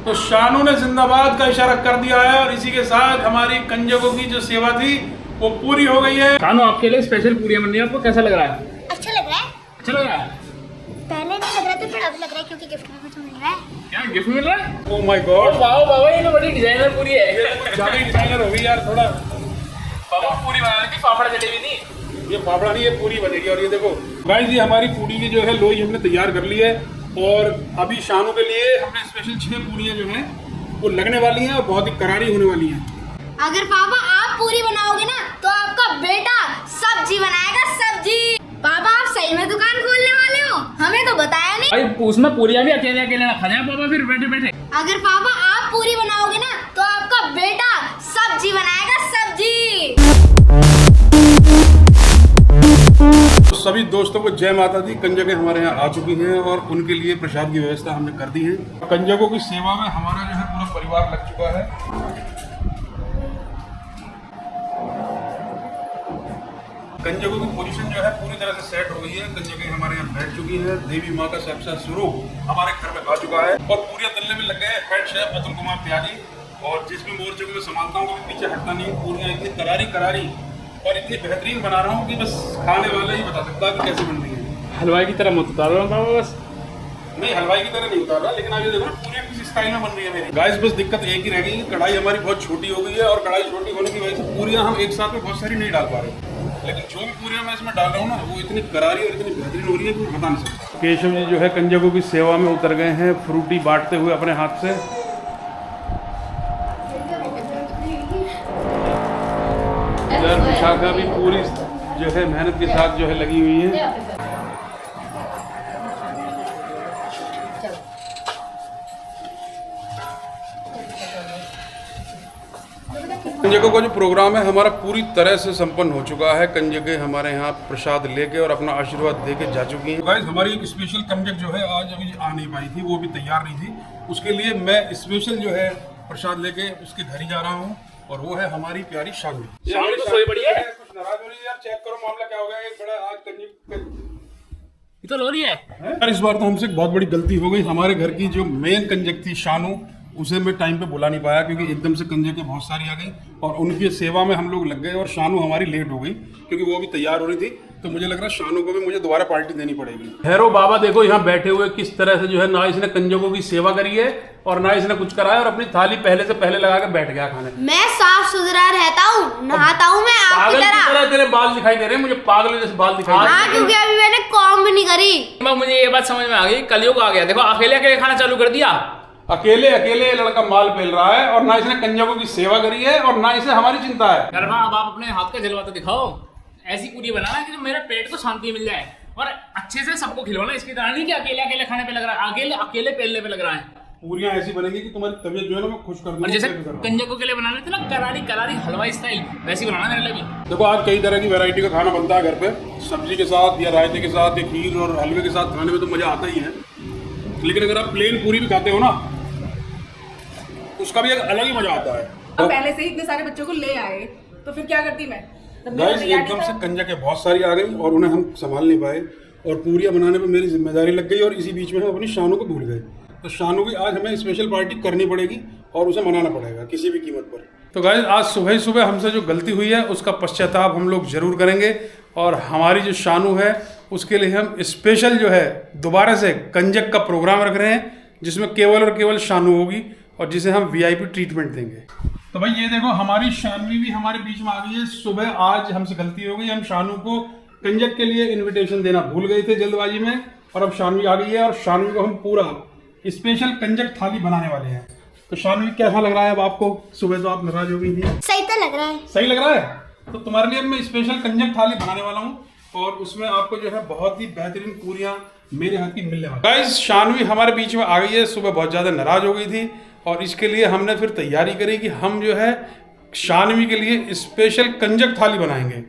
तो शानू ने जिंदाबाद का इशारा कर दिया है और इसी के साथ हमारी कंजकों की जो सेवा थी वो पूरी हो गई है। शानू आपके लिए स्पेशल पूरियां बन रही है, आपको कैसा लग रहा है? अच्छा लग रहा है। अच्छा लग रहा है? पहले नहीं लग रहा था पर अब लग रहा है क्योंकि गिफ्ट में कुछ मिल रहा है। क्या गिफ्ट मिल रहा है? ओह माय गॉड, वाओ बाबा, ये तो बड़ी डिजाइनर पूरी है। ज्यादा डिजाइनर हो गई यार थोड़ा। बाबा पूरी बना दी, पापड़ जलेबी नहीं, ये फाफड़ा नहीं, ये पूरी बनेगी। और ये देखो गाइस, ये हमारी पूरी की जो है लोई हमने तैयार कर ली है और अभी शानू के लिए हमने स्पेशल 6 पूरियां जो हैं वो लगने वाली हैं और बहुत ही करारी होने वाली हैं। अगर पापा आप पूरी बनाओगे ना तो आपका बेटा सब्जी बनाएगा, सब्जी। पापा आप सही में दुकान खोलने वाले हो, हमें तो बताया नहीं। भाई उसमें पूरियां भी अकेले अकेले ना खा जाए पापा फिर बैठे बैठे। अगर पापा आप पूरी बनाओगे ना तो आपका बेटा सब्जी बनाएगा, सब्जी। तो सभी दोस्तों को जय माता दी। कंजकें हमारे यहाँ आ चुकी हैं और उनके लिए प्रसाद की व्यवस्था हमने कर दी है। कंजकों की सेवा में हमारा जो है पूरा परिवार लग चुका है। कंजकों की पोजीशन जो है पूरी तरह से सेट हो गई है। कंजकें हमारे यहाँ बैठ चुकी हैं। देवी माँ का साक्षात स्वरूप हमारे घर में आ चुका है और पूरे तल्ले में लग गए हेड शेफ अतुल कुमार त्यागी। और जिस भी मोर्चे को मैं संभालता हूँ वो पीछे हटता नहीं। पूरियाँ इतनी करारी और इतनी बेहतरीन बना रहा हूँ कि बस खाने वाला ही बता सकता है कि कैसे बन रही है। हलवाई की तरह मत उतार रहा था बस। नहीं, हलवाई की तरह नहीं उतार रहा, लेकिन आप ये देखो पूरी किस स्टाइल में बन रही है मेरी। गाइस बस दिक्कत एक ही रह गई, कढ़ाई हमारी बहुत छोटी हो गई है और कढ़ाई छोटी होने की वजह से पूरियां हम एक साथ में बहुत सारी नहीं डाल पा रहे। लेकिन जो भी पूरियां मैं इसमें डाल रहा हूँ ना वो इतनी करारी और इतनी बेहतरीन हो रही है कि बता नहीं सकता। केशव जी जो है कंजकों की सेवा में उतर गए हैं, फ्रूटी बांटते हुए अपने हाथ से। विशाखा भी पूरी जो है मेहनत के साथ जो है लगी हुई है। कंजकों का जो प्रोग्राम है हमारा पूरी तरह से संपन्न हो चुका है। कंजकें हमारे यहाँ प्रसाद लेके और अपना आशीर्वाद देके जा चुकी हैं। गाइस हमारी एक स्पेशल कंजक जो है आज अभी आ नहीं पाई थी, वो भी तैयार नहीं थी। उसके लिए मैं स्पेशल जो है प्रसाद लेके उसके घर ही जा रहा हूँ और वो है हमारी प्यारी शानू। तो सोई बड़ी है। कुछ नाराज हो रही है यार, चेक करो मामला क्या हो गया। एक बड़ा आज कंजक ये तो लोरी है यार। इस बार तो हमसे बहुत बड़ी गलती हो गई। हमारे घर की जो मेन कंजक थी शानू, उसे मैं टाइम पे बुला नहीं पाया क्योंकि एकदम से कंजकें बहुत सारी आ गई और उनकी सेवा में हम लोग लग गए और शानू हमारी लेट हो गई क्योंकि वो भी तैयार हो रही थी। तो मुझे लग रहा है शानू को भी मुझे दोबारा पार्टी देनी पड़ेगी। भैरव बाबा देखो यहाँ बैठे हुए किस तरह से जो है ना इसने कंजकों की सेवा करी है और ना इसने कुछ कराया और अपनी थाली पहले से पहले लगा के बैठ गया खाने। मैं साफ सुथरा रहता हूँ, नहाता हूँ मैं आपकी तरह। तेरे बाल दिखाई दे रहे हैं मुझे, पागल जैसे बाल दिखाई दे रहे हाँ, क्योंकि अभी मैंने कॉम भी नहीं करी। मुझे ये बात समझ में आ गई, कलयुग आ गया। देखो अकेले अकेले खाना चालू कर दिया। अकेले अकेले लड़का माल पेल रहा है और ना इसने कंजकों की सेवा करी है और ना इसे हमारी चिंता है। अब आप अपने हाथ का जलवा तो दिखाओ। ऐसी पूरी बनाना कि जो मेरे पेट को शांति मिल जाए और अच्छे से सबको खिलवाना। इसकी तरह नहीं कि अकेले अकेले खाने पे लग रहा है, अकेले अकेले पेलने पे लग रहा है। पूरियां ऐसी बनेगी कि तुम्हारी तबीयत जो है ना मैं खुश कर दूंगा। और जैसे कंजकों के लिए बनाने थे ना करारी करारी हलवाई स्टाइल, वैसी बनाना मेरे लिए भी। देखो आज कई तरह की वैरायटी का खाना बनता है घर पे, सब्जी के साथ या रायते के साथ या खीर और हलवे के साथ खाने में तो मजा आता ही है। लेकिन अगर आप प्लेन पूरी भी खाते हो ना उसका भी एक अलग ही मजा आता है। अब पहले से ही इतने सारे बच्चों को ले आए तो फिर क्या करती मैं? गाइस एकदम से कंजकें बहुत सारी आ गई और उन्हें हम संभाल नहीं पाए और पूरियां बनाने पे मेरी जिम्मेदारी लग गई और इसी बीच में हम अपनी शानू को भूल गए। तो शानू की आज हमें स्पेशल पार्टी करनी पड़ेगी और उसे मनाना पड़ेगा किसी भी कीमत पर। तो गाइस आज सुबह ही सुबह हमसे जो गलती हुई है उसका पश्चाताप हम लोग जरूर करेंगे और हमारी जो शानू है उसके लिए हम स्पेशल जो है दोबारा से कंजक का प्रोग्राम रख रहे हैं जिसमें केवल और केवल शानू होगी और जिसे हम VIP ट्रीटमेंट देंगे। तो भाई ये देखो हमारी शानवी भी हमारे बीच में आ गई है। सुबह आज हमसे गलती हो गई, हम शानू को कंजक के लिए इनविटेशन देना भूल गए थे जल्दबाजी में और अब शानवी आ गई है और शानवी को हम पूरा स्पेशल कंजक थाली बनाने वाले हैं। तो शानवी कैसा लग रहा है अब आपको? सुबह तो आप नाराज हो गई थी। सही तो लग रहा है। सही लग रहा है? तो तुम्हारे लिए मैं स्पेशल कंजक थाली बनाने वाला हूँ और उसमें आपको जो है बहुत ही बेहतरीन पूरियां मेरे हाथ की मिलने वाली। गाइस शानवी हमारे बीच में आ गई है। सुबह बहुत ज्यादा नाराज हो गई थी और इसके लिए हमने फिर तैयारी करी कि हम जो है शानवी के लिए स्पेशल कंजक थाली बनाएंगे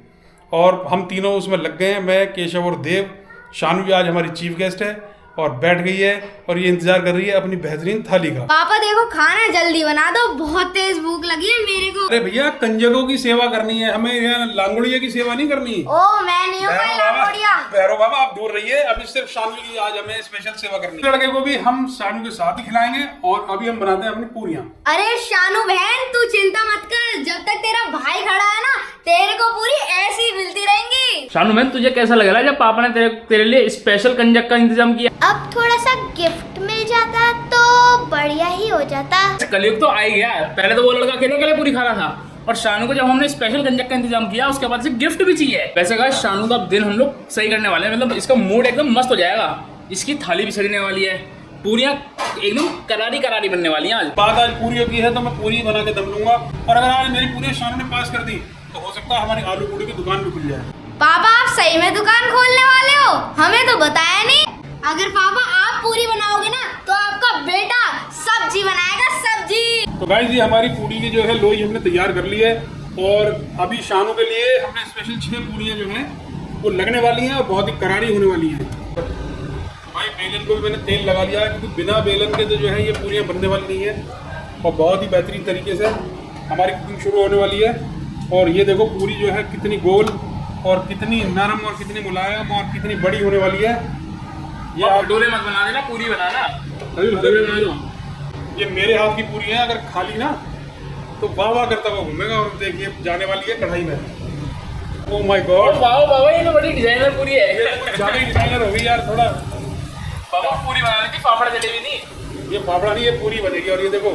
और हम तीनों उसमें लग गए हैं। मैं, केशव और देव। शानवी आज हमारी चीफ गेस्ट है और बैठ गई है और ये इंतजार कर रही है अपनी बेहतरीन थाली का। पापा देखो खाना जल्दी बना दो, बहुत तेज भूख लगी है मेरे को। अरे भैया कंजकों की सेवा करनी है हमें, यहाँ लांगुड़िया की सेवा नहीं करनी। ओ मैं नहीं हूँ कोई लांगोड़िया। भैरव बाबा आप दूर रहिए, अभी सिर्फ शानवी की आज हमें स्पेशल सेवा करनी है। लड़के को भी हम शानू के साथ ही खिलाएंगे और अभी हम बनाते हैं अपनी पूरियां। अरे शानू बहन तू चिंता मत कर, जब तक तेरा भाई खड़ा है ना तेरे को पूरी ऐसी मिलती रहेंगी। शानू बहन तुझे कैसा लग रहा है जब पापा ने तेरे लिए स्पेशल कंजक का इंतजाम किया? अब थोड़ा सा गिफ्ट मिल जाता तो बढ़िया ही हो जाता। कलयुग तो आ ही गया, पहले तो वो लड़का अकेले अकेले पूरी खा रहा था और शानू को जब हमने स्पेशल गंजक का इंतजाम किया उसके बाद से गिफ्ट भी चाहिए। वैसे गाइस शानू का दिन हम लोग सही करने वाले हैं, मतलब इसका मूड एकदम मस्त हो जाएगा। इसकी थाली भी सजने वाली है, पूरियां एकदम करारी करारी बनने वाली हैं। बात आज पूरियों की है तो मैं पूरी बना के दम लूंगा और अगर आज मेरी पूरी शानू ने पास कर दी तो हो सकता है हमारी आलू पूरी की दुकान भी खुल जाए। पापा आप सही में दुकान खोलने वाले हो? हमें तो बताया नहीं। अगर पापा आप पूरी बनाओगे ना तो आपका बेटा सब्जी बनाएगा, सब्जी। तो गाइस ये हमारी पूरी की जो है लोई हमने तैयार कर ली है और अभी शानू के लिए हमने स्पेशल 6 पूरियां जो हैं वो लगने वाली हैं और बहुत ही करारी होने वाली हैं। भाई बेलन को भी मैंने तेल लगा लिया है क्योंकि बिना बेलन के तो जो है ये पूरियां बनने वाली नहीं है और बहुत ही बेहतरीन तरीके से हमारी कुकिंग शुरू होने वाली है। और ये देखो पूरी जो है कितनी गोल और कितनी नरम और कितनी मुलायम और कितनी बड़ी होने वाली है। ये आप भटूरे मत बना देना, पूरी बनाना। अभी भटूरे बना दो। ये मेरे हाथ की पूरी है, अगर खाली ना तो वाह वाह करता हुआ घूमेगा। और देखिए जाने वाली है कढ़ाई में। ओह माय गॉड, वाह वाह ये तो बड़ी डिजाइनर पूरी है। ज्यादा ही डिजाइनर हो गई यार थोड़ा। पापा पूरी बना देती, पापड़ जलेबी नहीं। ये पापड़ा नहीं, ये पूरी बनेगी। और ये देखो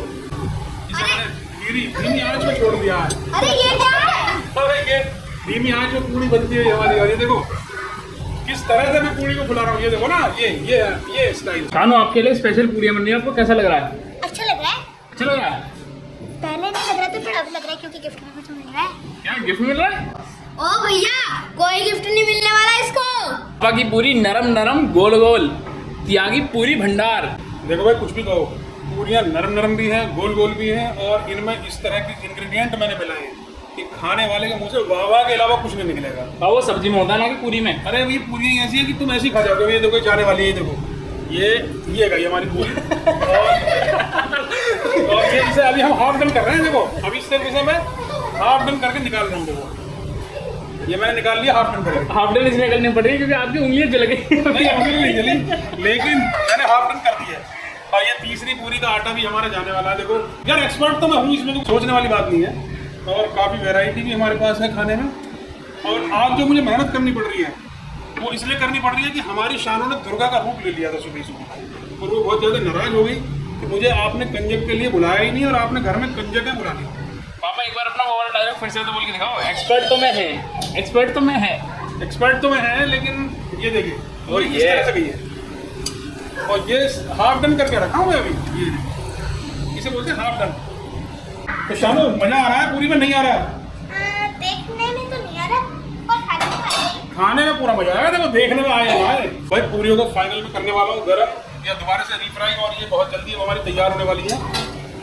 इसे मैंने धीमी आंच में छोड़ दिया है। अरे ये क्या है? अरे ये धीमी आंच में पूरी बनती है हमारी। और ये देखो किस तरह से मैं पूरी को फुला रहा हूँ। ये देखो ना ये स्टाइल। शानू आपके लिए स्पेशल पूरियां बन रही है, आपको कैसा लग रहा है? अच्छा लग रहा है। अच्छा लग रहा है? पहले नहीं लग रहा था फिर अब लग रहा है क्योंकि गिफ्ट में कुछ मिल रहा है। क्या गिफ्ट मिल रहा है? ओ भैया कोई गिफ्ट नहीं मिलने वाला इसको। पापा की पूरी नरम नरम गोल गोल, त्यागी पूरी भंडार। देखो भाई कुछ भी कहो, पूरियां नरम नरम भी हैं, गोल गोल भी हैं और इनमें इस तरह के इंग्रेडिएंट मैंने मिलाए हैं कि खाने वाले के मुंह से वाह वाह के अलावा कुछ नहीं निकलेगा। हाँ वो सब्जी में होता है ना कि पूरी में। अरे ये पूरियां ऐसी है कि तुम ऐसी खा जाओगे। ये देखो जाने वाली है, ये देखो ये गई हमारी पूरी। और ये इसे अभी हम हाफ डन कर रहे हैं। देखो अभी सिर्फ इसे मैं हाफ डन करके निकाल रहा हूँ। देखो ये मैंने निकाल लिया हाफ डन करके। हाफ डन इसलिए करनी पड़ रही है क्योंकि आपकी उंगलियां जल गई। नहीं उंगली नहीं जली, लेकिन मैंने हाफ डन कर दिया है। और ये तीसरी पूरी का आटा भी हमारा जाने वाला है। देखो यार एक्सपर्ट तो मैं हूँ इसमें, तो सोचने वाली बात नहीं है। और काफ़ी वैरायटी भी हमारे पास है खाने में। और आज जो मुझे मेहनत करनी पड़ रही है वो इसलिए करनी पड़ रही है कि हमारी शानू ने दुर्गा का रूप ले लिया था सुबह सुबह और वो बहुत ज़्यादा नाराज हो गई कि मुझे आपने कंजक के लिए बुलाया ही नहीं और आपने घर में कंजकें बुला ली। पापा एक बार अपना वो वाला डायलॉग फिर से तो बोल के दिखाओ। एक्सपर्ट तो मैं है, एक्सपर्ट तो मैं है, एक्सपर्ट तो मैं है, लेकिन ये देखिए और किस तरह से गई है। और ये हाफ डन करके रखा हूँ मैं अभी। ये इसे बोलते हैं हाफ डन। तो शानू मजा आ रहा है पूरी में? नहीं आ रहा है? देखने में तो नहीं आ रहा और खाने में पूरा मजा आएगा। देखो देखने में आए भाई पूरियों को फाइनल में करने वाला हूँ गर्म या दोबारा से रीफ्राई। और ये बहुत जल्दी हमारी तैयार होने वाली है।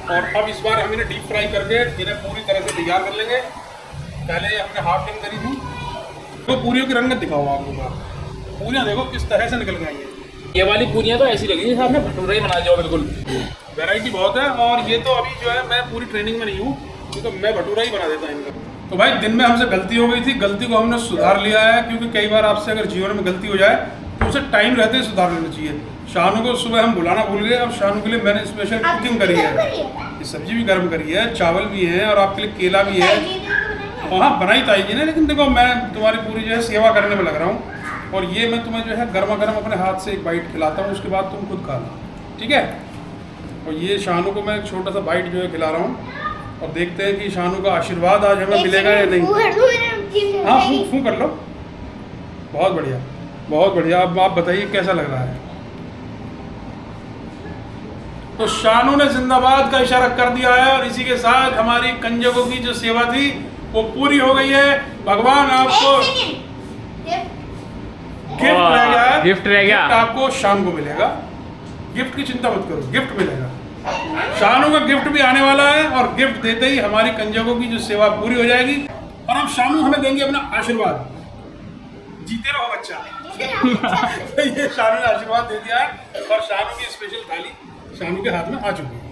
और अब इस बार हम इन्हें डीप फ्राई करके इन्हें पूरी तरह से तैयार कर लेंगे। पहले हमने हाफ डन करी थी। तो पूरियों की रंगत दिखाओ आप लोग। पूरियाँ देखो किस तरह से निकल गई हैं। ये वाली पूरियां तो ऐसी लगी जैसे आपने भटूरे ही बना दिया बिल्कुल। वैरायटी बहुत है। और ये तो अभी जो है मैं पूरी ट्रेनिंग में नहीं हूँ, तो मैं भटूरा ही बना देता इनका। तो भाई दिन में हमसे गलती हो गई थी, गलती को हमने सुधार लिया है। क्योंकि कई बार आपसे अगर जीवन में गलती हो जाए तो उसे टाइम रहते ही सुधार लेना चाहिए। शानू को सुबह हम बुलाना भूल गए। अब शानू के लिए मैंने स्पेशल कुकिंग करी है। ये सब्जी भी गर्म करी है, चावल भी है और आपके लिए केला भी है। और हाँ बनाई ताई जी ने, लेकिन देखो मैं तुम्हारी पूरी जो है सेवा करने में लग रहा हूँ। और ये मैं तुम्हें जो है गर्मा गर्म अपने हाथ से एक बाइट खिलाता हूँ, उसके बाद तुम खुद खाना, ठीक है? और ये शानू को मैं एक छोटा सा बाइट जो है खिला रहा हूँ और देखते हैं कि शानू का आशीर्वाद आज हमें मिलेगा या नहीं। हाँ फूं कर लो। बहुत बढ़िया बहुत बढ़िया। अब आप बताइए कैसा लग रहा है? तो शानू ने जिंदाबाद का इशारा कर दिया है और इसी के साथ हमारी कंजकों की जो सेवा थी वो पूरी हो गई है। भगवान आपको गिफ्ट रह गया है। गिफ्ट रह गया, गिफ्ट आपको शाम को मिलेगा। गिफ्ट की चिंता मत करो, गिफ्ट मिलेगा। शानू का गिफ्ट भी आने वाला है और गिफ्ट देते ही हमारी कंजकों की जो सेवा पूरी हो जाएगी। और अब शानू हमें देंगे अपना आशीर्वाद। जीते रहो बच्चा। तो ये शानू ने आशीर्वाद दे दिया है और शानू की स्पेशल थाली शानू के हाथ में आ चुकी है।